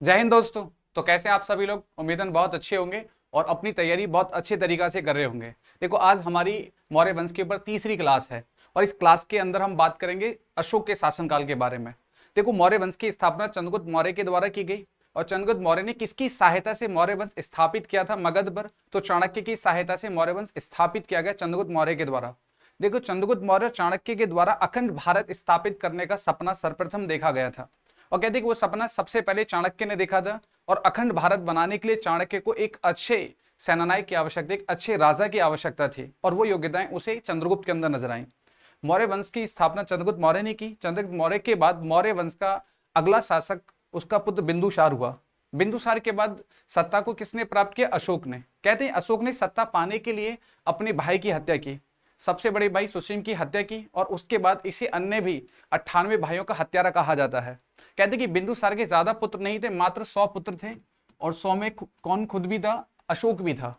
जय हिंद दोस्तों। तो कैसे हैं आप सभी लोग? उम्मीदन बहुत अच्छे होंगे और अपनी तैयारी बहुत अच्छे तरीका से कर रहे होंगे। देखो, आज हमारी मौर्य वंश के ऊपर तीसरी क्लास है और इस क्लास के अंदर हम बात करेंगे अशोक के शासनकाल के बारे में। देखो, मौर्य वंश की स्थापना चंद्रगुप्त मौर्य के द्वारा की गई और चंद्रगुप्त मौर्य ने किसकी सहायता से मौर्य वंश स्थापित किया था मगध पर? तो चाणक्य की सहायता से मौर्य वंश स्थापित किया गया चंद्रगुप्त मौर्य के द्वारा। देखो, चंद्रगुप्त मौर्य चाणक्य के द्वारा अखंड भारत स्थापित करने का सपना सर्वप्रथम देखा गया था और कहते हैं कि वो सपना सबसे पहले चाणक्य ने देखा था और अखंड भारत बनाने के लिए चाणक्य को एक अच्छे सेनानायक की आवश्यकता, एक अच्छे राजा की आवश्यकता थी और वो योग्यताएं उसे चंद्रगुप्त के अंदर नजर आई। मौर्य वंश की स्थापना चंद्रगुप्त मौर्य ने की। चंद्रगुप्त मौर्य के बाद मौर्य वंश का अगला शासक उसका पुत्र बिंदुसार हुआ। बिंदुसार के बाद सत्ता को किसने प्राप्त किया? अशोक ने। कहते हैं अशोक ने सत्ता पाने के लिए अपने भाई की हत्या की, सबसे बड़े भाई सुसीम की हत्या की और उसके बाद इसे अन्य भी 98 भाइयों का हत्यारा कहा जाता है। कहते कि बिंदुसार के ज्यादा पुत्र नहीं थे, मात्र 100 पुत्र थे और 100 में कौन खुद भी था? अशोक भी था।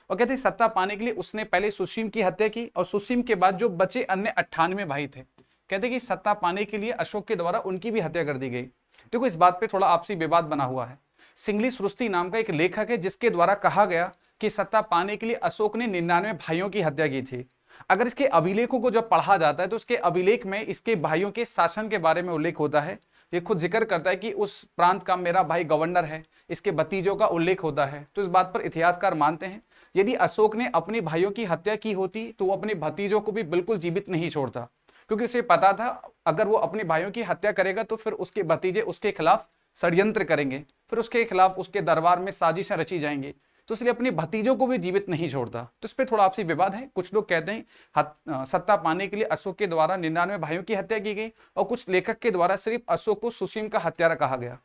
और कहते सत्ता पाने के लिए उसने पहले सुसीम की हत्या की और सुसीम के बाद जो बचे अन्य 98 भाई थे, कहते कि सत्ता पाने के लिए अशोक के द्वारा उनकी भी हत्या कर दी गई। देखो, इस बात पे थोड़ा आपसी विवाद बना हुआ है। सिंगली सुरुस्ती नाम का एक लेखक है जिसके द्वारा कहा गया कि सत्ता पाने के लिए अशोक ने 99 भाइयों की हत्या की थी। अगर इसके अभिलेखों को जब पढ़ा जाता है तो इसके अभिलेख में इसके भाइयों के शासन के बारे में उल्लेख होता है। ये खुद जिक्र करता है कि उस प्रांत का मेरा भाई गवर्नर है, इसके भतीजों का उल्लेख होता है। तो इस बात पर इतिहासकार मानते हैं यदि अशोक ने अपने भाइयों की हत्या की होती तो वो अपने भतीजों को भी बिल्कुल जीवित नहीं छोड़ता, क्योंकि उसे पता था अगर वो अपने भाइयों की हत्या करेगा तो फिर उसके भतीजे उसके खिलाफ षड्यंत्र करेंगे, फिर उसके खिलाफ उसके दरबार में साजिशें रची जाएंगी, तो इसलिए अपने भतीजों को भी जीवित नहीं छोड़ता। तो इस पर थोड़ा आपसी विवाद है। कुछ लोग कहते हैं सत्ता पाने के लिए अशोक के द्वारा 99 भाइयों की हत्या की गई और कुछ लेखक के द्वारा सिर्फ अशोक को सुसीम का हत्यारा कहा गया।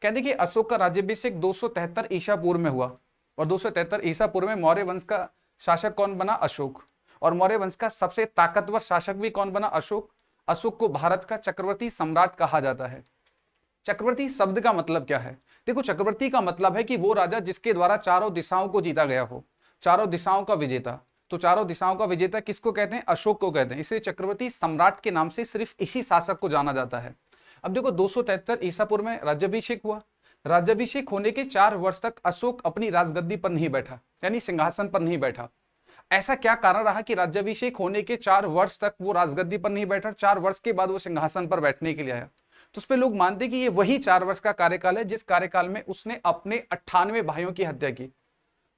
कहते कि अशोक का राज्याभिषेक 273 ईसा पूर्व में हुआ और 273 ईसा पूर्व में मौर्य वंश का शासक कौन बना? अशोक। और मौर्य वंश का सबसे ताकतवर शासक भी कौन बना? अशोक। अशोक को भारत का चक्रवर्ती सम्राट कहा जाता है। चक्रवर्ती शब्द का मतलब क्या है? देखो, चक्रवर्ती का मतलब है कि वो राजा जिसके द्वारा चारों दिशाओं को जीता गया हो, चारों दिशाओं का विजेता। तो चारों दिशाओं का विजेता किसको कहते हैं? अशोक को कहते हैं। इसलिए चक्रवर्ती सम्राट के नाम से सिर्फ इसी शासक को जाना जाता है। अब देखो, 273 ईसा पूर्व में राज्याभिषेक हुआ। राज्याभिषेक होने के 4 वर्ष तक अशोक अपनी राजगद्दी पर नहीं बैठा, यानी सिंहासन पर नहीं बैठा। ऐसा क्या कारण रहा कि राज्याभिषेक होने के 4 वर्ष तक वो राजगद्दी पर नहीं बैठा, 4 वर्ष के बाद वो सिंहासन पर बैठने के लिए आया? तो उस पर लोग मानते कि ये वही 4 वर्ष का कार्यकाल है जिस कार्यकाल में उसने अपने 98 भाइयों की हत्या की।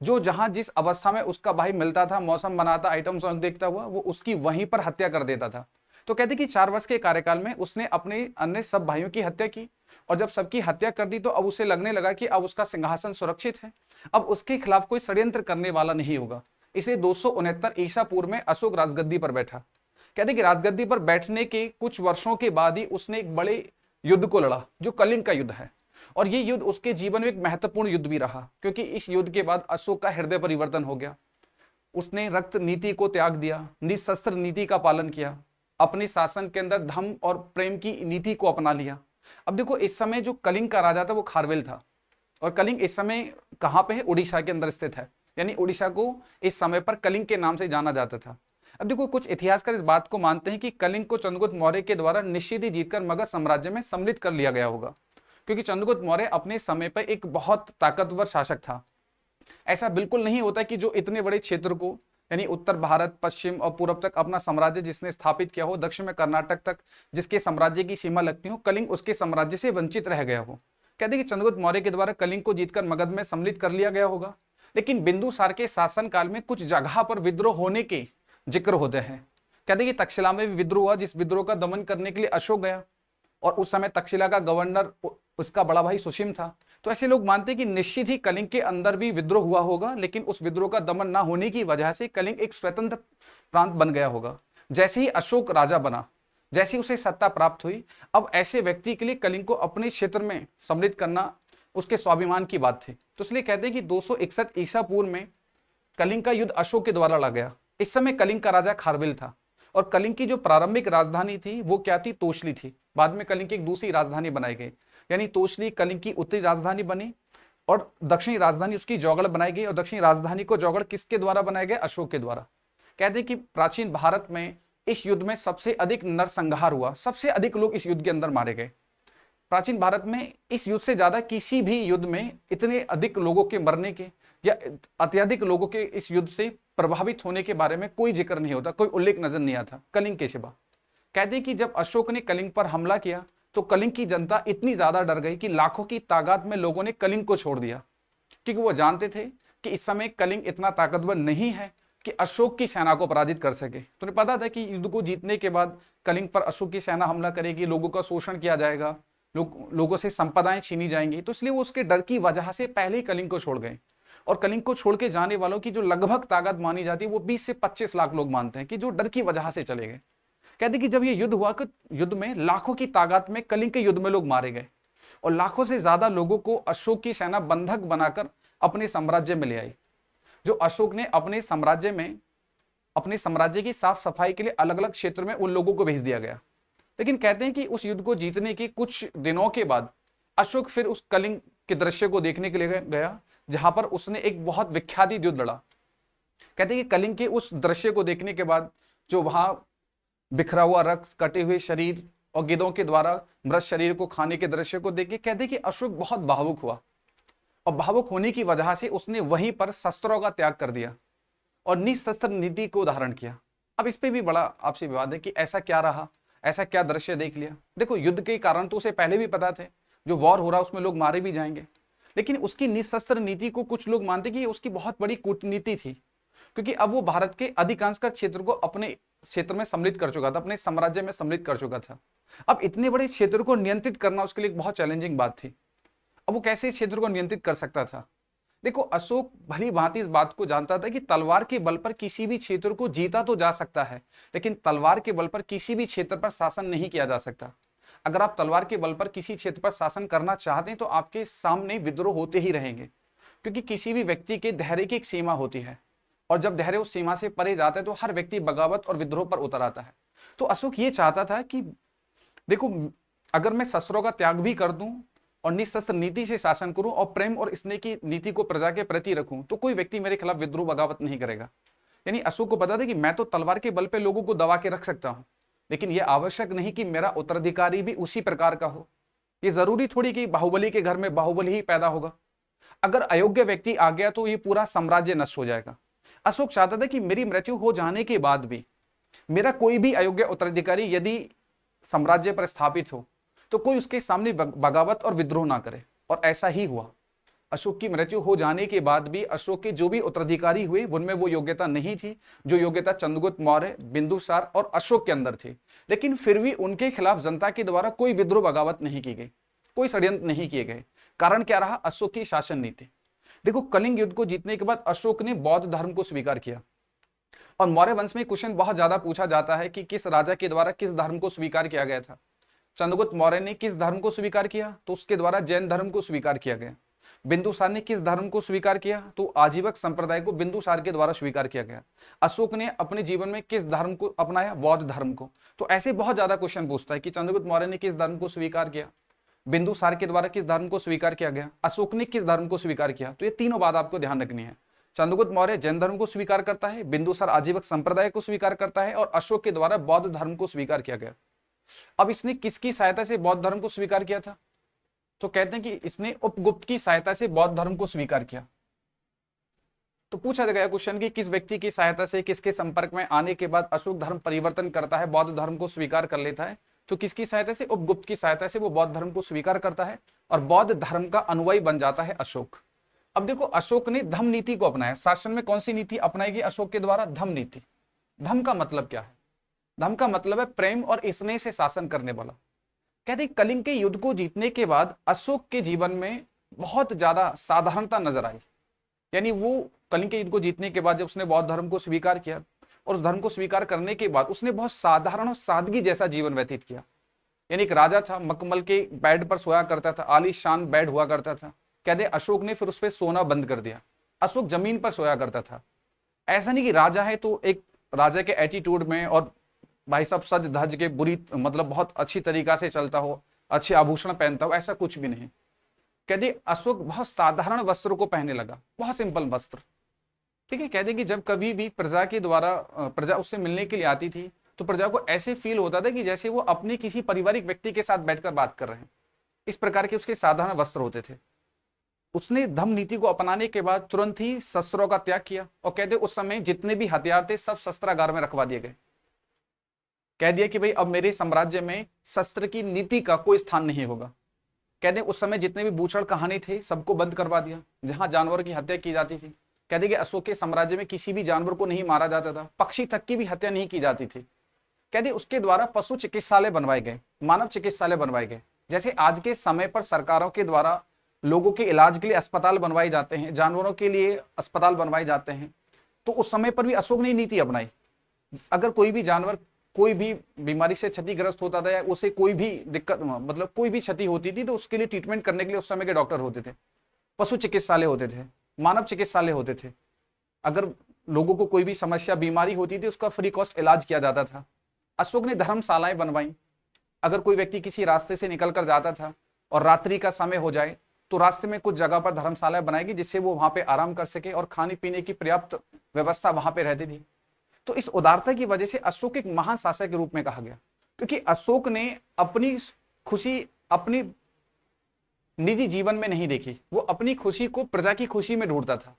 जो जहां जिस अवस्था में उसका भाई मिलता था, मौसम बनाता, आइटम सॉन्ग देखता हुआ, वो उसकी वहीं पर हत्या कर देता था। तो कहते कि 4 वर्ष के कार्यकाल में उसने अपने अन्य सब भाइयों की हत्या की और जब सबकी हत्या कर दी तो अब उसे लगने लगा कि अब उसका सिंहासन सुरक्षित है, अब उसके खिलाफ कोई षड्यंत्र करने वाला नहीं होगा। इसलिए 269 ईसा पूर्व में अशोक राजगद्दी पर बैठा। कहते कि राजगद्दी पर बैठने के कुछ वर्षों के बाद ही उसने एक बड़े युद्ध को लड़ा जो कलिंग का युद्ध है और ये युद्ध उसके जीवन में एक महत्वपूर्ण युद्ध भी रहा, क्योंकि इस युद्ध के बाद अशोक का हृदय परिवर्तन हो गया। उसने रक्त नीति को त्याग दिया, निशस्त्र नीति का पालन किया, अपने शासन के अंदर धर्म और प्रेम की नीति को अपना लिया। अब देखो, इस समय जो कलिंग का राजा था वो खारवेल था और कलिंग इस समय कहाँ पे है? उड़ीसा के अंदर स्थित है, यानी उड़ीसा को इस समय पर कलिंग के नाम से जाना जाता था। अब देखो, कुछ इतिहासकार इस बात को मानते हैं कि कलिंग को चंद्रगुप्त मौर्य के द्वारा निश्चित ही जीतकर मगध साम्राज्य में सम्मिलित कर लिया गया होगा, क्योंकि चंद्रगुप्त मौर्य अपने समय पर एक बहुत ताकतवर शासक था। ऐसा बिल्कुल नहीं होता कि जो इतने बड़े क्षेत्र को, यानी उत्तर भारत, पश्चिम और पूर्व तक अपना साम्राज्य जिसने स्थापित किया हो, दक्षिण में कर्नाटक तक जिसके साम्राज्य की सीमा लगती हो, कलिंग उसके साम्राज्य से वंचित रह गया हो। कहते कि चंद्रगुप्त मौर्य के द्वारा कलिंग को जीतकर मगध में सम्मिलित कर लिया गया होगा। लेकिन बिंदुसार के शासनकाल में कुछ जगह पर विद्रोह होने के जिक्र होते हैं। कहते कि तक्षशिला में भी विद्रोह हुआ, जिस विद्रोह का दमन करने के लिए अशोक गया और उस समय तक्षशिला का गवर्नर उसका बड़ा भाई सुसीम था। तो ऐसे लोग मानते हैं कि निश्चित ही कलिंग के अंदर भी विद्रोह हुआ होगा, लेकिन उस विद्रोह का दमन ना होने की वजह से कलिंग एक स्वतंत्र प्रांत बन गया होगा। जैसे ही अशोक राजा बना, जैसे ही उसे सत्ता प्राप्त हुई, अब ऐसे व्यक्ति के लिए कलिंग को अपने क्षेत्र में सम्मिलित करना उसके स्वाभिमान की बात थी। तो इसलिए कहते हैं कि 261 ईसा पूर्व में कलिंग का युद्ध अशोक के द्वारा लड़ा गया। इस समय कलिंग का राजा खारवेल था और कलिंग की जो प्रारंभिक राजधानी थी वो क्या थी? तोशली थी। बाद में कलिंग की एक दूसरी राजधानी बनाई गई, यानी तोशली कलिंग की उत्तरी राजधानी बनी और दक्षिणी राजधानी उसकी जौगड़ बनाई गई और दक्षिणी राजधानी को जौगड़ किसके द्वारा बनाया गया? अशोक के द्वारा। कहते हैं कि प्राचीन भारत में इस युद्ध में सबसे अधिक नरसंहार हुआ, सबसे अधिक लोग इस युद्ध के अंदर मारे गए। प्राचीन भारत में इस युद्ध से ज्यादा किसी भी युद्ध में इतने अधिक लोगों के मरने के या अत्यधिक लोगों के इस युद्ध से प्रभावित होने के बारे में कोई जिक्र नहीं होता, कोई उल्लेख नजर नहीं आता कलिंग के सिवा। कहते हैं कि जब अशोक ने कलिंग पर हमला किया तो कलिंग की जनता इतनी ज्यादा डर गई कि लाखों की तादाद में लोगों ने कलिंग को छोड़ दिया, क्योंकि वो जानते थे कि इस समय कलिंग इतना ताकतवर नहीं है कि अशोक की सेना को पराजित कर सके। तो उन्हें पता था कि युद्ध को जीतने के बाद कलिंग पर अशोक की सेना हमला करेगी, लोगों का शोषण किया जाएगा, लोगों से संपदाएं छीनी जाएंगी, तो इसलिए वो उसके डर की वजह से पहले ही कलिंग को छोड़ गए। और कलिंग को छोड़ के जाने वालों की जो लगभग ताकत मानी जाती है वो 20 से 25 लाख लोग मानते हैं कि जो डर की वजह से चले गए। कहते कि जब ये युद्ध हुआ कि युद्ध में लाखों की ताकत में कलिंग के युद्ध में लोग मारे गए और लाखों से ज्यादा लोगों को अशोक की सेना बंधक बनाकर अपने साम्राज्य में ले आई। जो अशोक ने अपने साम्राज्य की साफ सफाई के लिए अलग अलग क्षेत्र में उन लोगों को भेज दिया गया। लेकिन कहते हैं कि उस युद्ध को जीतने के कुछ दिनों के बाद अशोक फिर उस कलिंग के दृश्य को देखने के लिए गया जहां पर उसने एक बहुत विख्यात युद्ध लड़ा। कहते हैं कि कलिंग के उस दृश्य को देखने के बाद जो वहां बिखरा हुआ रक्त, कटे हुए शरीर और गिद्धों के द्वारा मृत शरीर को खाने के दृश्य को देख के कहते हैं कि अशोक बहुत भावुक हुआ और भावुक होने की वजह से उसने वहीं पर शस्त्रों का त्याग कर दिया और निशस्त्र नीति को धारण किया। अब इस पे भी बड़ा आपसे विवाद है कि ऐसा क्या रहा, ऐसा क्या दृश्य देख लिया। देखो, युद्ध के कारण तो उसे पहले भी पता थे, जो वॉर हो रहा उसमें लोग मारे भी जाएंगे, लेकिन उसकी निशस्त्र नीति को कुछ लोग मानते कि उसकी बहुत बड़ी कूटनीति थी, क्योंकि अब वो भारत के अधिकांश का क्षेत्र को अपने क्षेत्र में सम्मिलित कर चुका था, अपने साम्राज्य में सम्मिलित कर चुका था। अब इतने बड़े क्षेत्र को नियंत्रित करना उसके लिए बहुत चैलेंजिंग बात थी। अब वो कैसे इस क्षेत्र को नियंत्रित कर सकता था। देखो, अशोक भली भांति इस बात को जानता था कि तलवार के बल पर किसी भी क्षेत्र को जीता तो जा सकता है, लेकिन तलवार के बल पर किसी भी क्षेत्र पर शासन नहीं किया जा सकता। अगर आप तलवार के बल पर किसी क्षेत्र पर शासन करना चाहते हैं तो आपके सामने विद्रोह होते ही रहेंगे, क्योंकि किसी भी व्यक्ति के धैर्य की एक सीमा होती है और जब धैर्य उस सीमा से परे जाता है तो हर व्यक्ति बगावत और विद्रोह पर उतर आता है। तो अशोक ये चाहता था कि देखो, अगर मैं शस्त्रों का त्याग भी कर दूं और निशस्त्र नीति से शासन करूं और प्रेम और स्नेह की नीति को प्रजा के प्रति रखूं तो कोई व्यक्ति मेरे खिलाफ विद्रोह बगावत नहीं करेगा। यानी अशोक को पता था कि मैं तो तलवार के बल पे लोगों को दबा के रख सकता हूं, लेकिन यह आवश्यक नहीं कि मेरा उत्तराधिकारी भी उसी प्रकार का हो। ये जरूरी थोड़ी कि बाहुबली के घर में बाहुबली ही पैदा होगा। अगर अयोग्य व्यक्ति आ गया तो ये पूरा साम्राज्य नष्ट हो जाएगा। अशोक चाहता था कि मेरी मृत्यु हो जाने के बाद भी मेरा कोई भी अयोग्य उत्तराधिकारी यदि साम्राज्य पर स्थापित हो तो कोई उसके सामने बगावत और विद्रोह ना करे, और ऐसा ही हुआ। अशोक की मृत्यु हो जाने के बाद भी अशोक के जो भी उत्तराधिकारी हुए उनमें वो योग्यता नहीं थी जो योग्यता चंद्रगुप्त मौर्य, बिंदुसार और अशोक के अंदर थी। लेकिन फिर भी उनके खिलाफ जनता के द्वारा कोई विद्रोह बगावत नहीं की गई, कोई षड्यंत्र नहीं किए गए। कारण क्या रहा? अशोक की शासन नीति। देखो, कलिंग युद्ध को जीतने के बाद अशोक ने बौद्ध धर्म को स्वीकार किया और मौर्य वंश में क्वेश्चन बहुत ज्यादा पूछा जाता है कि किस राजा के द्वारा किस धर्म को स्वीकार किया गया था। चंद्रगुप्त मौर्य ने किस धर्म को स्वीकार किया? तो उसके द्वारा जैन धर्म को स्वीकार किया गया। बिंदुसार ने किस धर्म को स्वीकार किया? तो आजीवक संप्रदाय को बिंदुसार के द्वारा स्वीकार किया गया। अशोक ने अपने जीवन में किस धर्म को अपनाया? बौद्ध धर्म को। तो ऐसे बहुत ज्यादा क्वेश्चन पूछता है कि चंद्रगुप्त मौर्य ने किस धर्म को स्वीकार किया, बिंदुसार के द्वारा किस धर्म को स्वीकार किया गया, अशोक ने किस धर्म को स्वीकार किया। तो ये तीनों बात आपको ध्यान रखनी है। चंद्रगुप्त मौर्य जैन धर्म को स्वीकार करता है, बिंदुसार आजीवक संप्रदाय को स्वीकार करता है और अशोक के द्वारा बौद्ध धर्म को स्वीकार किया गया। अब इसने किसकी सहायता से बौद्ध धर्म को स्वीकार किया था? तो कहते हैं कि इसने उपगुप्त की सहायता से बौद्ध धर्म को स्वीकार किया। तो पूछा गया क्वेश्चन कि किस व्यक्ति की सहायता से, किसके संपर्क में आने के बाद अशोक धर्म परिवर्तन करता है, बौद्ध धर्म को स्वीकार कर लेता है? तो किसकी सहायता से? उपगुप्त की सहायता से वो बौद्ध धर्म को स्वीकार करता है और बौद्ध धर्म का अनुयायी बन जाता है अशोक। अब देखो, अशोक ने धम्म नीति को अपनाया। शासन में कौन सी नीति अपनाई गई अशोक के द्वारा? धम्म नीति। धम्म का मतलब क्या है? धम्म का मतलब है प्रेम और स्नेह से शासन करने वाला। कहते कलिंग के युद्ध को जीतने के बाद अशोक के जीवन में बहुत ज्यादा साधारणता नजर आई। यानी वो कलिंग के युद्ध को जीतने के बाद जब उसने बौद्ध धर्म को स्वीकार किया और उस धर्म को स्वीकार करने के बाद उसने बहुत साधारण और सादगी जैसा जीवन व्यतीत किया। यानी एक राजा था, मखमल के बेड पर सोया करता था, आलीशान बेड हुआ करता था। कहते अशोक ने फिर उस पर सोना बंद कर दिया। अशोक जमीन पर सोया करता था। ऐसा नहीं कि राजा है तो एक राजा के एटीट्यूड में और भाई साहब सज धज के बुरी मतलब बहुत अच्छी तरीका से चलता हो, अच्छे आभूषण पहनता हो, ऐसा कुछ भी नहीं। कहते अशोक बहुत साधारण वस्त्रों को पहनने लगा, बहुत सिंपल वस्त्र। ठीक है। कहते कि जब कभी भी प्रजा के द्वारा प्रजा उससे मिलने के लिए आती थी तो प्रजा को ऐसे फील होता था कि जैसे वो अपने किसी पारिवारिक व्यक्ति के साथ बैठकर बात कर रहे हैं। इस प्रकार के उसके साधारण वस्त्र होते थे। उसने धम्म नीति को अपनाने के बाद तुरंत ही शस्त्रों का त्याग किया और कहते उस समय जितने भी हथियार थे सब शस्त्रागार में रखवा दिए गए। कह दिया कि भाई अब मेरे साम्राज्य में शस्त्र की नीति का कोई स्थान नहीं होगा। कहते उस समय जितने भी बूचड़ कहानी थे सबको बंद करवा दिया, जहां जानवरों की हत्या की जाती थी। कहते कि अशोक के साम्राज्य में किसी भी जानवर को नहीं मारा जाता था, पक्षी तक की भी हत्या नहीं की जाती थी। कहते उसके द्वारा पशु चिकित्सालय बनवाए गए, मानव चिकित्सालय बनवाए गए। जैसे आज के समय पर सरकारों के द्वारा लोगों के इलाज के लिए अस्पताल बनवाए जाते हैं, जानवरों के लिए अस्पताल बनवाए जाते हैं, तो उस समय पर भी अशोक ने नीति अपनाई। अगर कोई भी जानवर कोई भी बीमारी से क्षतिग्रस्त होता था या उसे कोई भी दिक्कत मतलब कोई भी क्षति होती थी तो उसके लिए ट्रीटमेंट करने के लिए उस समय के डॉक्टर होते थे, पशु चिकित्सालय होते थे, मानव चिकित्सालय होते थे। अगर लोगों को कोई भी समस्या बीमारी होती थी उसका फ्री कॉस्ट इलाज किया जाता था। अशोक ने धर्मशालाएं बनवाई। अगर कोई व्यक्ति किसी रास्ते से निकल कर जाता था और रात्रि का समय हो जाए तो रास्ते में कुछ जगह पर धर्मशालाएं बनाएगी जिससे वो वहां पे आराम कर सके और खाने पीने की पर्याप्त व्यवस्था वहां पे रहती थी। तो इस उदारता की वजह से अशोक एक महान शासक के रूप में कहा गया, क्योंकि अशोक ने अपनी खुशी अपनी निजी जीवन में नहीं देखी, वो अपनी खुशी को प्रजा की खुशी में ढूंढता था।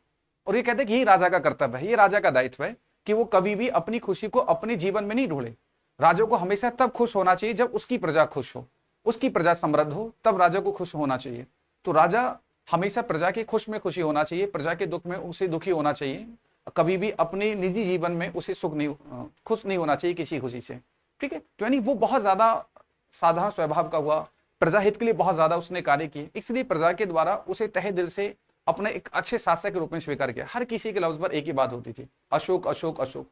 और ये कहते हैं कि यही राजा का कर्तव्य है, ये राजा का दायित्व है कि वो कभी भी अपनी खुशी को अपने जीवन में नहीं ढूंढे। राजा को हमेशा तब खुश होना चाहिए जब उसकी प्रजा खुश हो, उसकी प्रजा समृद्ध हो, तब राजा को खुश होना चाहिए। तो राजा हमेशा प्रजा के खुश में खुशी होना चाहिए, प्रजा के दुख में उसे दुखी होना चाहिए। कभी भी अपने निजी जीवन में उसे खुश नहीं होना चाहिए किसी खुशी से। ठीक है, तो यानी वो बहुत ज्यादा साधारण स्वभाव का हुआ, प्रजा हित के लिए बहुत ज्यादा उसने कार्य किए, इसलिए प्रजा के द्वारा उसे तहे दिल से अपने एक अच्छे शासक के रूप में स्वीकार किया। हर किसी के लफ्ज पर एक ही बात होती थी, अशोक अशोक अशोक।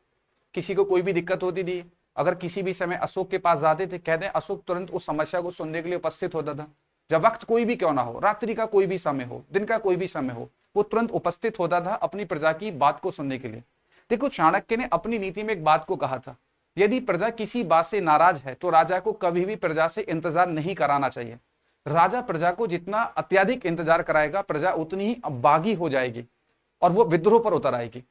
किसी को कोई भी दिक्कत होती थी, अगर किसी भी समय अशोक के पास जाते थे, कहते हैं अशोक तुरंत उस समस्या को सुनने के लिए उपस्थित होता था। जब वक्त कोई भी क्यों ना हो, रात्रि का कोई भी समय हो, दिन का कोई भी समय हो, वो तुरंत उपस्थित होता था अपनी प्रजा की बात को सुनने के लिए। देखो, चाणक्य ने अपनी नीति में एक बात को कहा था, यदि प्रजा किसी बात से नाराज है तो राजा को कभी भी प्रजा से इंतजार नहीं कराना चाहिए। राजा प्रजा को जितना अत्यधिक इंतजार कराएगा, प्रजा उतनी ही बागी हो जाएगी और वो विद्रोह पर उतर आएगी।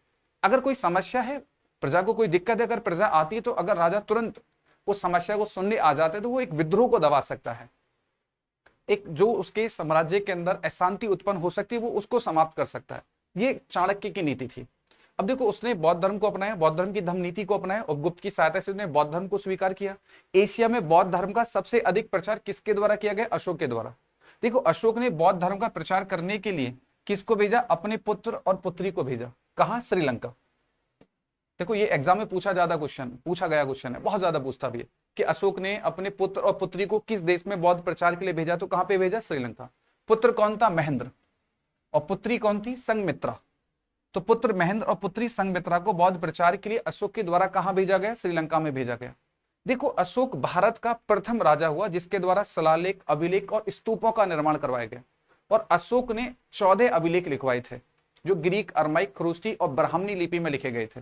अगर कोई समस्या है, प्रजा को कोई दिक्कत है, अगर प्रजा आती है तो अगर राजा तुरंत उस समस्या को सुनने आ जाते हैं तो वो एक विद्रोह को दबा सकता है, एक जो उसके साम्राज्य के अंदर अशांति उत्पन्न हो सकती है वो उसको समाप्त कर सकता है। ये चाणक्य की नीति थी। अब देखो, उसने बौद्ध धर्म को अपनाया, बौद्ध धर्म की धम्म नीति को अपनाया और गुप्त की सहायता से उसने बौद्ध धर्म को स्वीकार किया। एशिया में बौद्ध धर्म का सबसे अधिक प्रचार किसके द्वारा किया गया? अशोक के द्वारा। देखो, अशोक ने बौद्ध धर्म का प्रचार करने के लिए किसको भेजा? अपने पुत्र और पुत्री को भेजा। कहां? श्रीलंका। देखो, ये एग्जाम में पूछा गया क्वेश्चन है, बहुत ज्यादा पूछता भी है कि अशोक ने अपने पुत्र और पुत्री को किस देश में बौद्ध प्रचार के लिए भेजा, तो कहां पे भेजा? श्रीलंका। पुत्र कौन था? महेंद्र। और पुत्री कौन थी? संघमित्रा। तो पुत्र महेंद्र और पुत्री संघमित्रा को बौद्ध प्रचार के लिए अशोक के द्वारा कहां भेजा गया? श्रीलंका में भेजा गया। देखो, अशोक भारत का प्रथम राजा हुआ जिसके द्वारा शिलालेख, अभिलेख और स्तूपों का निर्माण करवाया गया। और अशोक ने 14 अभिलेख लिखवाए थे जो ग्रीक, अरमाइक, खरूष्टी और ब्राह्मणी लिपि में लिखे गए थे।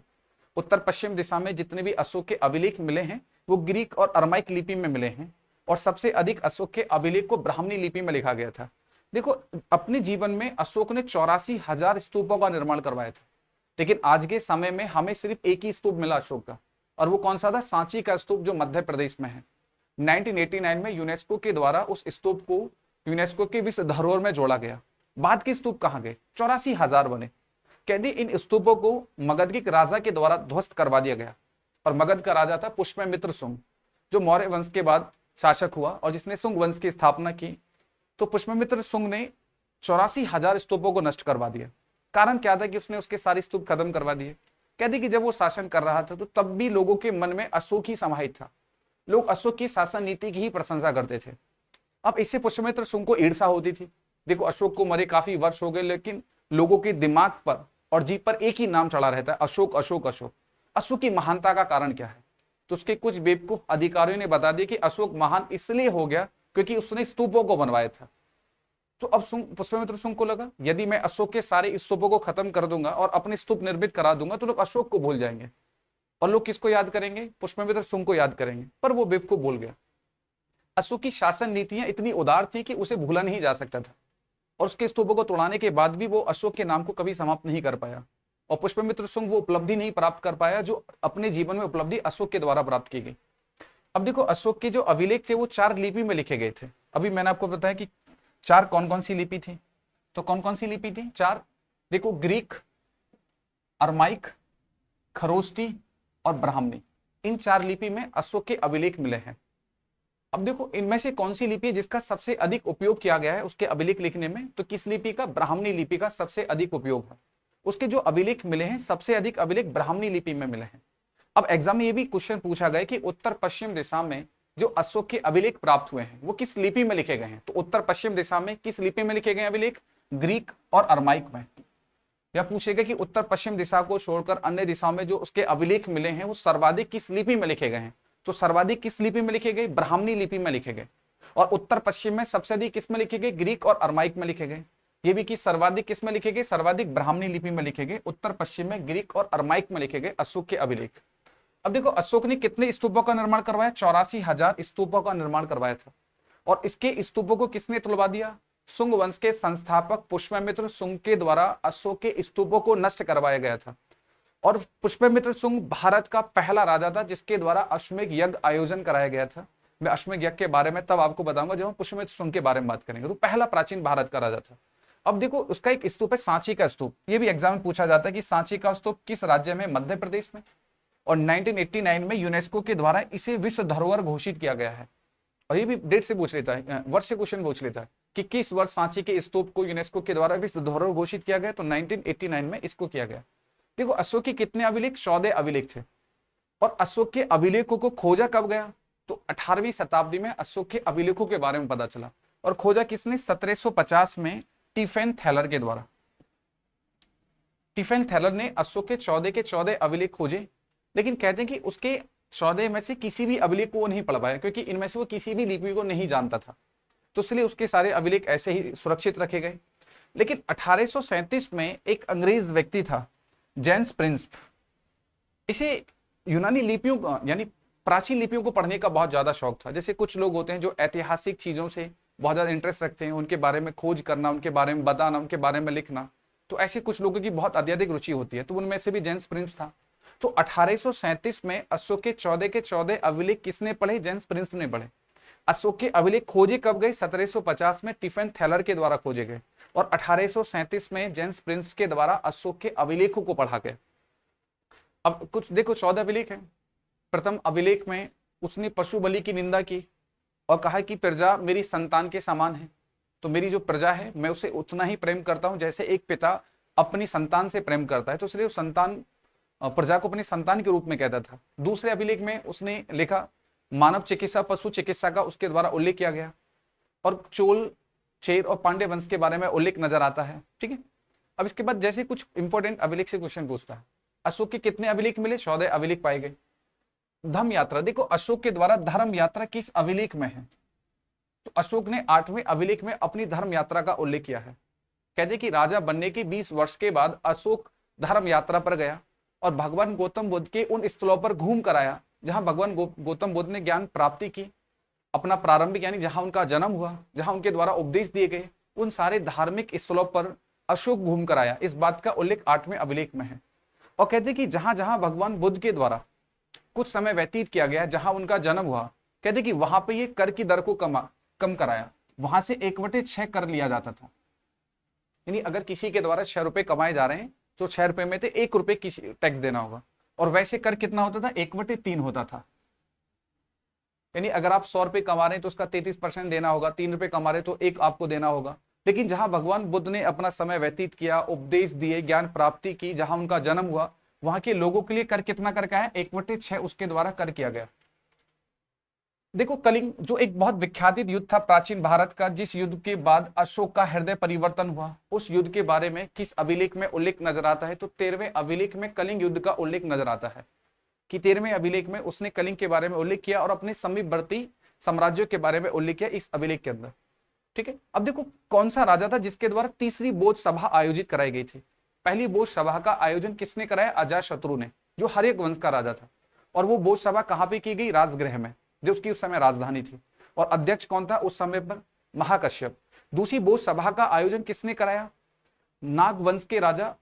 उत्तर पश्चिम दिशा में जितने भी अशोक के अभिलेख मिले हैं वो ग्रीक और अरमाइक लिपि में मिले हैं और सबसे अधिक अशोक के अभिलेख को ब्राह्मणी लिपि में लिखा गया था। देखो, अपने जीवन में अशोक ने 84,000 स्तूपों का निर्माण करवाया था, लेकिन आज के समय में हमें सिर्फ एक ही स्तूप मिला अशोक का, और वो कौन सा था? सांची का स्तूप जो मध्य प्रदेश में है। 1989 में यूनेस्को के द्वारा उस स्तूप को यूनेस्को के विश्व धरोहर में जोड़ा गया। बाद के स्तूप कहाँ गए? 84,000 बने। कहते इन स्तूपों को मगध के राजा के द्वारा ध्वस्त करवा दिया गया, और मगध का राजा था पुष्यमित्र शुंग, जो मौर्य वंश के बाद शासक हुआ और जिसने शुंग वंश की स्थापना की। तो पुष्यमित्र शुंग ने 84,000 स्तूपों को नष्ट करवा दिया। कारण क्या था कि उसने उसके सारे स्तूप खत्म करवा दिए? कहते कि जब वो शासन कर रहा था तो तब भी लोगों के मन में अशोक ही समाहित था, लोग अशोक की शासन नीति की ही प्रशंसा करते थे। अब इससे पुष्यमित्र शुंग को ईर्षा होती थी। देखो, अशोक को मरे काफी वर्ष हो गए, लेकिन लोगों के दिमाग पर और जीभ पर एक ही नाम चढ़ा रहता है, अशोक अशोक अशोक। अशोक की महानता का कारण क्या है? तो उसके कुछ बेवकूफ अधिकारियों ने बता दिया कि अशोक महान इसलिए हो गया क्योंकि उसने स्तूपों को बनवाया था। तो अब पुष्यमित्र शुंग को लगा यदि मैं अशोक के सारे स्तूपों को खत्म कर दूंगा और अपने स्तूप निर्मित करा दूंगा तो लोग अशोक को भूल जाएंगे, और लोग किसको याद करेंगे? पुष्यमित्र शुंग को याद करेंगे। पर वो बेवकूफ भूल गया। अशोक की शासन नीतियां इतनी उदार थी कि उसे भूला नहीं जा सकता था, और उसके स्तूपों को तोड़ाने के बाद भी वो अशोक के नाम को कभी समाप्त नहीं कर पाया, और पुष्यमित्र शुंग वो उपलब्धि नहीं प्राप्त कर पाया जो अपने जीवन में उपलब्धि अशोक के द्वारा प्राप्त की गई। अब देखो, अशोक के जो अभिलेख थे वो 4 लिपि में लिखे गए थे। अभी मैंने आपको बताया कि चार कौन कौन सी लिपि थी, तो कौन कौन सी लिपि थी चार, देखो ग्रीक, अरमाइक, खरोष्टी और ब्राह्मणी, इन चार लिपि में अशोक के अभिलेख मिले हैं। अब देखो इनमें से कौन सी लिपि है जिसका सबसे अधिक उपयोग किया गया है उसके अभिलेख लिखने में, तो किस लिपि का, ब्राह्मणी लिपि का सबसे अधिक उपयोग है। उसके जो अभिलेख मिले हैं सबसे अधिक अभिलेख ब्राह्मणी लिपि में मिले हैं। अब एग्जाम में ये भी क्वेश्चन पूछा गया कि उत्तर पश्चिम दिशा में जो अशोक के अभिलेख प्राप्त हुए हैं वो किस लिपि में लिखे गए हैं, तो उत्तर पश्चिम दिशा में किस लिपि में लिखे गए अभिलेख, ग्रीक और अरमाइक में। या पूछेगा कि उत्तर पश्चिम दिशा को छोड़कर अन्य दिशाओं में जो उसके अभिलेख मिले हैं वो सर्वाधिक किस लिपि में लिखे गए हैं, तो सर्वाधिक किस लिपि में लिखे गए, ब्राह्मणी लिपि में लिखे गए। और उत्तर पश्चिम में सबसे अधिक किस में लिखे गए, ग्रीक और अरमाइक में लिखे गए। ये भी कि सर्वाधिक किस में लिखे गए, सर्वाधिक ब्राह्मणी लिपि में लिखे गए, उत्तर पश्चिम में ग्रीक और अरमाइक में लिखे गए अशोक के अभिलेख। अब देखो अशोक ने कितने स्तूपों का निर्माण करवाया, 84,000 स्तूपों का निर्माण करवाया था। और इसके स्तूपों को किसने तुलवा दिया, शुंग वंश के संस्थापक पुष्यमित्र शुंग के द्वारा अशोक के स्तूपों को नष्ट करवाया गया था। और पुष्यमित्र शुंग भारत का पहला राजा था जिसके द्वारा अश्वमेध यज्ञ आयोजन कराया गया था। मैं अश्वमेध यज्ञ के बारे में तब आपको बताऊंगा जब हम पुष्यमित्र शुंग के बारे में बात करेंगे। तो पहला प्राचीन भारत का राजा था। अब देखो उसका एक स्तूप है सांची का स्तूप, ये भी एग्जाम में पूछा जाता है कि सांची का स्तूप किस राज्य में, मध्य प्रदेश में। और 1989 में यूनेस्को के द्वारा इसे विश्व धरोहर घोषित किया गया है। और ये भी डेट से पूछ लेता है, वर्ष से क्वेश्चन पूछ लेता है कि किस वर्ष सांची के स्तूप को यूनेस्को के द्वारा विश्व धरोहर घोषित किया गया, तो 1989 में इसको किया गया। देखो अशोक के कितने अभिलेख, 14 अभिलेख थे। और अशोक के अभिलेखों को खोजा कब गया, तो 18वीं शताब्दी में अशोक के अभिलेखों के बारे में पता चला। और खोजा किसने, 1750 में टिफेन थैलर के द्वारा। टिफेन थैलर ने अशोक के 14 अभिलेख खोजे, लेकिन कहते हैं कि उसके 14 में से किसी भी अभिलेख को वो नहीं पढ़ पाया, क्योंकि इनमें से वो किसी भी लिपि को नहीं जानता था, तो इसलिए उसके सारे अभिलेख ऐसे ही सुरक्षित रखे गए। लेकिन 1837 में एक अंग्रेज व्यक्ति था जेम्स प्रिंस, इसे यूनानी लिपियों को यानी प्राचीन लिपियों को पढ़ने का बहुत ज्यादा शौक था। जैसे कुछ लोग होते हैं जो ऐतिहासिक चीजों से बहुत ज्यादा इंटरेस्ट रखते हैं, उनके बारे में खोज करना, उनके बारे में बताना, उनके बारे में लिखना, तो ऐसे कुछ लोगों की बहुत अत्यधिक रुचि होती है, तो उनमें से भी जेम्स प्रिंस था। तो 1837 में अशोक के 14 अभिलेख किसने पढ़े, जेम्स प्रिंस ने पढ़े। अशोक के अभिलेख खोजे कब गए, 1750 में टिफेन थैलर के द्वारा खोजे गए। और 1837 में जेम्स प्रिंस के द्वारा अशोक के अभिलेखों को पढ़ा गया। अब कुछ देखो 14 अभिलेख है। प्रथम अभिलेख में उसने पशु बलि की निंदा की और कहा कि प्रजा मेरी संतान के समान है, तो मेरी जो प्रजा है मैं उसे उतना ही प्रेम करता हूं जैसे एक पिता अपनी संतान से प्रेम करता है, तो इसलिए संतान प्रजा को अपनी संतान के रूप में कहता था। दूसरे अभिलेख में उसने लिखा मानव चिकित्सा पशु चिकित्सा का उसके द्वारा उल्लेख किया गया। और चोल, चेर और पांडे वंश के बारे में उल्लेख नजर आता है। ठीक है, अब इसके बाद जैसे कुछ इंपॉर्टेंट अभिलेख से क्वेश्चन पूछता है, अशोक के कितने अभिलेख मिले, 14 अभिलेख पाए गए। धर्म यात्रा, देखो अशोक के द्वारा धर्म यात्रा किस अभिलेख में है, तो अशोक ने 8वें अभिलेख में अपनी धर्म यात्रा का उल्लेख किया है। कहते कि राजा बनने के 20 वर्ष के बाद अशोक धर्म यात्रा पर गया और भगवान गौतम बुद्ध के उन स्थलों पर घूम कर आया जहां भगवान गौतम बुद्ध ने ज्ञान प्राप्ति की। अपना प्रारंभिक यानी जहां उनका जन्म हुआ, जहां उनके द्वारा उपदेश दिए गए, उन सारे धार्मिक स्थलों पर अशोक घूम कर आया। इस बात का उल्लेख 8वें अभिलेख में है। और कहते कि जहां जहां भगवान बुद्ध के द्वारा कुछ समय व्यतीत किया गया, जहां उनका जन्म हुआ, कहते कि वहां पे ये कर की दर को कम कराया। वहां से 1/6 कर लिया जाता था। यानी अगर किसी के द्वारा 6 रुपए कमाए जा रहे हैं तो 6 रुपए में से 1 रुपए किसी टैक्स देना होगा। और वैसे कर कितना होता था, 1/3 होता था। यानी अगर आप 100 रुपए कमा रहे हैं तो उसका 33% देना होगा, 3 रुपए कमा रहे तो 1 आपको देना होगा। लेकिन जहां भगवान बुद्ध ने अपना समय व्यतीत किया, उपदेश दिए, ज्ञान प्राप्ति की, जहां उनका जन्म हुआ, वहां के लोगों के लिए कर कितना कर का है, 1/6 उसके द्वारा कर किया गया। देखो कलिंग जो एक बहुत विख्यात युद्ध था प्राचीन भारत का, जिस युद्ध के बाद अशोक का हृदय परिवर्तन हुआ, उस युद्ध के बारे में किस अभिलेख में उल्लेख नजर आता है, तो 13वें अभिलेख में कलिंग युद्ध का उल्लेख नजर आता है। कि 13वें अभिलेख में उसने कलिंग के बारे में उल्लेख किया और अपने समीपवर्ती साम्राज्यों के बारे में उल्लेख किया इस अभिलेख के अंदर। ठीक है, अब देखो कौन सा राजा था जिसके द्वारा तीसरी बोध सभा आयोजित कराई गई थी। पहली बोध सभा का आयोजन किसने कराया, अजातशत्रु ने, जो हर्यक वंश का राजा था। और वो बोध सभा कहां पे की गई, राजगृह में, जो उसकी उस समय राजधानी थी। और अध्यक्ष कौन था उस समय पर, महाकश्यप। दूसरी बोध सभा का आयोजन किसने कराया, नाग वंश के राजा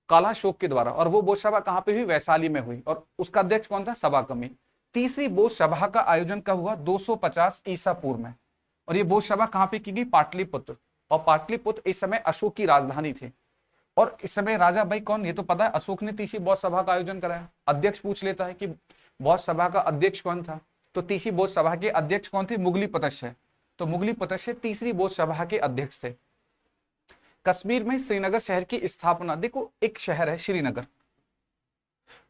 कालाशोक के द्वारा। और वो बोध सभा कहां पे हुई, वैशाली में हुई। और उसका अध्यक्ष कौन था, सभाकर्मी। तीसरी बोध सभा का आयोजन कब हुआ, 250 ईसा पूर्व में। और ये भोज सभा कहाँ पे की गई? पाटलिपुत्र। और पाटलिपुत्र इस समय अशोक की राजधानी थी। और इस समय राजा भाई कौन? ये तो पता है, अशोक ने तीसरी बौद्ध सभा का आयोजन कराया। अध्यक्ष पूछ लेता है कि बौद्ध सभा का अध्यक्ष कौन था, तो तीसरी बौद्ध सभा के अध्यक्ष कौन थे? मुगली पतश्य। तो मुगली पतश्य तीसरी बौद्ध सभा के अध्यक्ष थे। कश्मीर में श्रीनगर शहर की स्थापना, देखो एक शहर है श्रीनगर,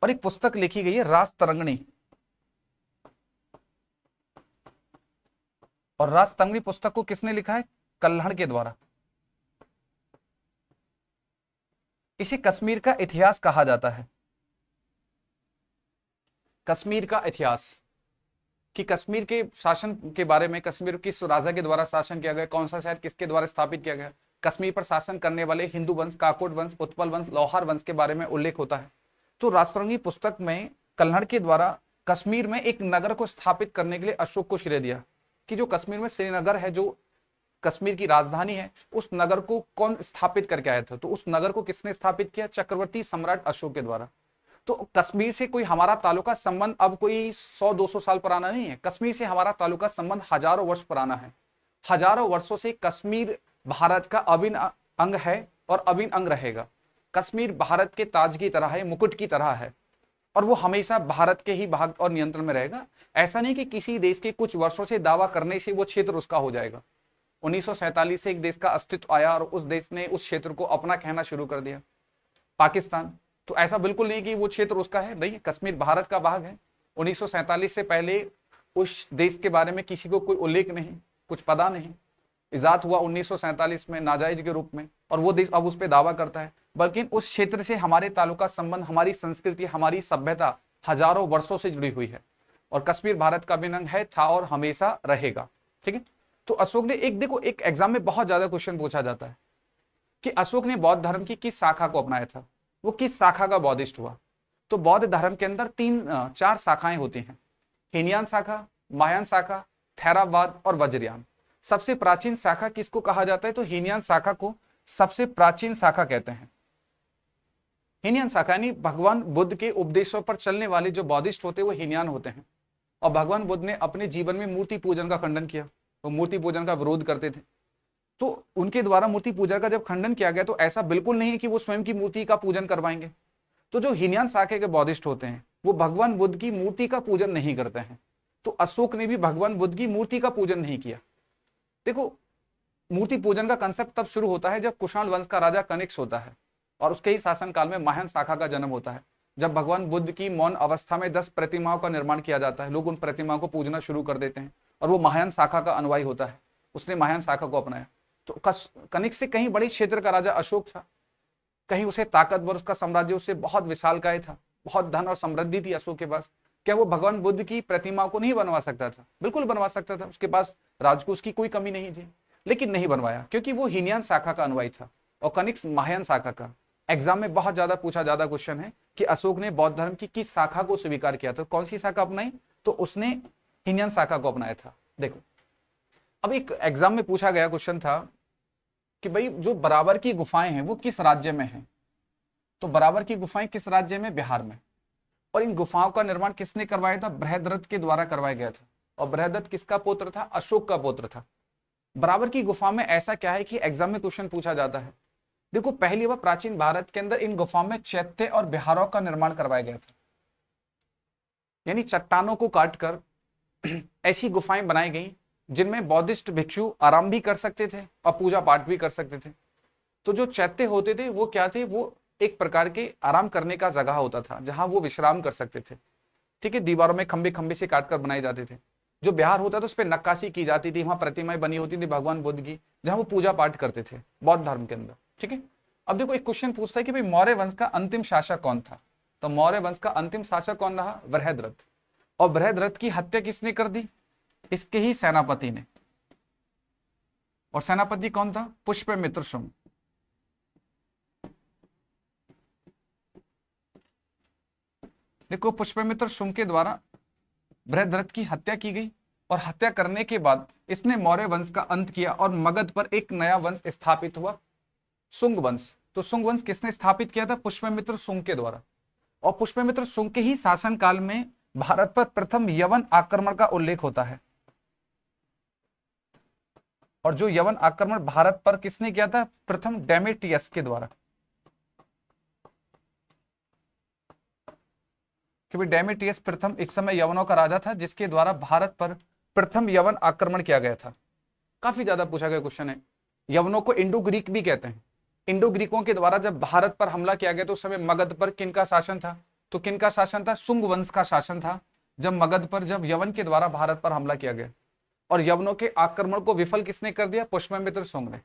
और एक पुस्तक लिखी गई है राजतरंगिणी, और राजतरंगिणी पुस्तक को किसने लिखा है? कल्हड़ के द्वारा। इसे कश्मीर का इतिहास कहा जाता है। कश्मीर का इतिहास, कि कश्मीर के शासन के बारे में, कश्मीर किस राजा के द्वारा शासन किया गया, कौन सा शहर किसके द्वारा स्थापित किया गया, कश्मीर पर शासन करने वाले हिंदू वंश, काकोट वंश, उत्पल वंश, लोहार वंश के बारे में उल्लेख होता है। तो राजतरंगिणी पुस्तक में कल्हड़ के द्वारा कश्मीर में एक नगर को स्थापित करने के लिए अशोक को श्रेय दिया, कि जो कश्मीर में श्रीनगर है, जो कश्मीर की राजधानी है, उस नगर को कौन स्थापित करके आया था? तो उस नगर को किसने स्थापित किया? चक्रवर्ती सम्राट अशोक के द्वारा। तो कश्मीर से कोई हमारा ताल्लुका संबंध अब कोई 100-200 साल पुराना नहीं है। कश्मीर से हमारा ताल्लुका संबंध हजारों वर्ष पुराना है। हजारों वर्षों से कश्मीर भारत का अभिन्न अंग है और अभिन्न अंग रहेगा। कश्मीर भारत के ताज की तरह है, मुकुट की तरह है, और वो हमेशा भारत के ही भाग और नियंत्रण में रहेगा। ऐसा नहीं कि किसी देश के कुछ वर्षों से दावा करने से वो क्षेत्र उसका हो जाएगा। 1947 से एक देश का अस्तित्व आया और उस देश ने उस क्षेत्र को अपना कहना शुरू कर दिया, पाकिस्तान। तो ऐसा बिल्कुल नहीं कि वो क्षेत्र उसका है, नहीं, कश्मीर भारत का भाग है। 1947 से पहले उस देश के बारे में किसी को कोई उल्लेख नहीं, कुछ पता नहीं। इजाद हुआ 1947 में नाजायज के रूप में, और वो देश अब उस पर दावा करता है। बल्कि उस क्षेत्र से हमारे ताल्लुका संबंध, हमारी संस्कृति, हमारी सभ्यता हजारों वर्षों से जुड़ी हुई है, और कश्मीर भारत का अभिन्न अंग है, था और हमेशा रहेगा। ठीक है। तो अशोक ने देखो एक एग्जाम में बहुत ज्यादा क्वेश्चन पूछा जाता है कि अशोक ने बौद्ध धर्म की किस शाखा को अपनाया था, वो किस शाखा का बौद्धिस्ट हुआ। तो बौद्ध धर्म के अंदर 4 शाखाएं होती हैं, हीनयान शाखा, महायान शाखा, थेरावाद और वज्रयान। सबसे प्राचीन शाखा किसको कहा जाता है? तो हीनयान शाखा को सबसे प्राचीन शाखा कहते हैं। हीनयान शाखा यानी भगवान बुद्ध के उपदेशों पर चलने वाले जो बौद्धिस्ट होते हैं वो हीनयान होते हैं। और भगवान बुद्ध ने अपने जीवन में मूर्ति पूजन का खंडन किया, वो मूर्ति पूजन का विरोध करते थे। तो उनके द्वारा मूर्ति पूजा का जब खंडन किया गया, तो ऐसा बिल्कुल नहीं है कि वो स्वयं की मूर्ति का पूजन करवाएंगे। तो जो हीनयान शाखा के बौद्धिस्ट होते हैं वो भगवान बुद्ध की मूर्ति का पूजन नहीं करते हैं। तो अशोक ने भी भगवान बुद्ध की मूर्ति का पूजन नहीं किया। देखो मूर्ति पूजन का कंसेप्ट तब शुरू होता है जब कुषाण वंश का राजा कनिष्क होता है, और उसके ही शासन काल में महायान शाखा का जन्म होता है, जब भगवान बुद्ध की मौन अवस्था में 10 प्रतिमाओं का निर्माण किया जाता है। लोग उन प्रतिमाओं को पूजना शुरू कर देते हैं, और वो महायान शाखा का अनुयायी होता है, उसने महायान शाखा को अपनाया। तो कनिष्क से कहीं बड़े क्षेत्र का राजा अशोक था, कहीं उसे ताकतवर, उसका साम्राज्य उससे बहुत विशालकाय था, बहुत धन और समृद्धि थी अशोक के पास। क्या वो भगवान बुद्ध की प्रतिमा को नहीं बनवा सकता था? बिल्कुल बनवा सकता था, उसके पास राजकोष की कोई कमी नहीं थी, लेकिन नहीं बनवाया क्योंकि वो हीनयान शाखा का अनुयायी था और कनिष्क महायान शाखा का। एग्जाम में बहुत ज्यादा पूछा ज्यादा क्वेश्चन है कि अशोक ने बौद्ध धर्म की किस शाखा को स्वीकार किया था, कौन सी शाखा अपनाई? तो उसने हीनयान शाखा को अपनाया था। देखो अब एक एग्जाम में पूछा गया क्वेश्चन था कि भाई जो बराबर की गुफाएं हैं वो किस राज्य में हैं? तो बराबर की गुफाएं किस राज्य में? बिहार में। और इन गुफाओं का निर्माण किसने करवाया था? बृहद्रथ के द्वारा करवाया गया था। और बृहद्रथ किसका पुत्र था? अशोक का पुत्र था। बराबर की गुफा में ऐसा क्या है कि एग्जाम में क्वेश्चन पूछा जाता है? देखो पहली बार प्राचीन भारत के अंदर इन गुफाओं में चैत्य और विहारों का निर्माण करवाया गया था, यानी चट्टानों को काटकर ऐसी गुफाएं बनाई गई जिनमें बौद्धिस्ट भिक्षु आराम भी कर सकते थे और पूजा पाठ भी कर सकते थे। तो जो चैत्य होते थे वो क्या थे? वो एक प्रकार के आराम करने का जगह होता था जहां वो विश्राम कर सकते थे। ठीक है, दीवारों में खंबे खंबे से काटकर बनाए जाते थे। जो बिहार होता था उस पर नक्काशी की जाती थी, वहां प्रतिमाएं बनी होती थी भगवान बुद्ध की, जहां वो पूजा पाठ करते थे बौद्ध धर्म के अंदर। ठीक है, अब देखो एक क्वेश्चन पूछता है कि भाई मौर्य वंश का अंतिम शासक कौन था? तो मौर्य वंश का अंतिम शासक कौन रहा? बृहद्रथ। और बृहद्रथ की हत्या किसने कर दी? इसके ही सेनापति ने। और सेनापति कौन था? पुष्यमित्र शुंग। देखो पुष्यमित्र शुंग के द्वारा बृहद्रथ की हत्या की गई, और हत्या करने के बाद इसने मौर्य वंश का अंत किया और मगध पर एक नया वंश स्थापित हुआ, शुंग वंश। तो शुंग वंश किसने स्थापित किया था? पुष्यमित्र शुंग के द्वारा। और पुष्यमित्र शुंग के ही शासन काल में भारत पर प्रथम यवन आक्रमण का उल्लेख होता है। और जो यवन आक्रमण भारत पर किसने किया था? प्रथम डेमेट्रियस के द्वारा। क्योंकि डेमेट्रियस प्रथम इस समय यवनों का राजा था, जिसके द्वारा भारत पर प्रथम यवन आक्रमण किया गया था। काफी ज्यादा पूछा गया क्वेश्चन है। यवनों को इंडो ग्रीक भी कहते हैं। इंडो ग्रीकों के द्वारा जब भारत पर हमला किया गया तो उस समय मगध पर किनका शासन था? तो किनका शासन था? शुंग वंश का शासन था। जब मगध पर, जब यवन के द्वारा भारत पर हमला किया गया, और यवनों के आक्रमण को विफल किसने कर दिया? पुष्यमित्र शुंग ने।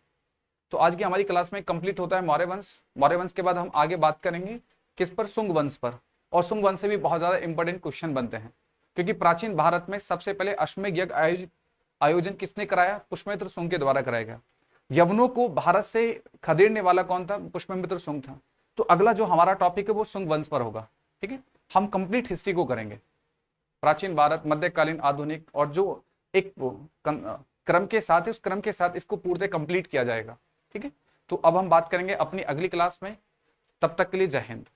तो आज की हमारी क्लास में कंप्लीट होता है मौर्य वंश। मौर्य वंश के बाद हम आगे बात करेंगे किस पर? शुंग वंश पर। और शुंग वंश से भी बहुत ज्यादा इंपॉर्टेंट क्वेश्चन बनते हैं, क्योंकि प्राचीन भारत में सबसे पहले अश्वमेध यज्ञ आयोजन किसने कराया? पुष्यमित्र शुंग के द्वारा कराया गया। यवनों को भारत से खदेड़ने वाला कौन था? पुष्यमित्र शुंग था। तो अगला जो हमारा टॉपिक है वो शुंग वंश पर होगा। ठीक है, हम कंप्लीट हिस्ट्री को करेंगे, प्राचीन भारत, मध्यकालीन, आधुनिक, और जो एक क्रम के साथ है उस क्रम के साथ इसको पूर्णतः कंप्लीट किया जाएगा। ठीक है, तो अब हम बात करेंगे अपनी अगली क्लास में। तब तक के लिए जय हिंद।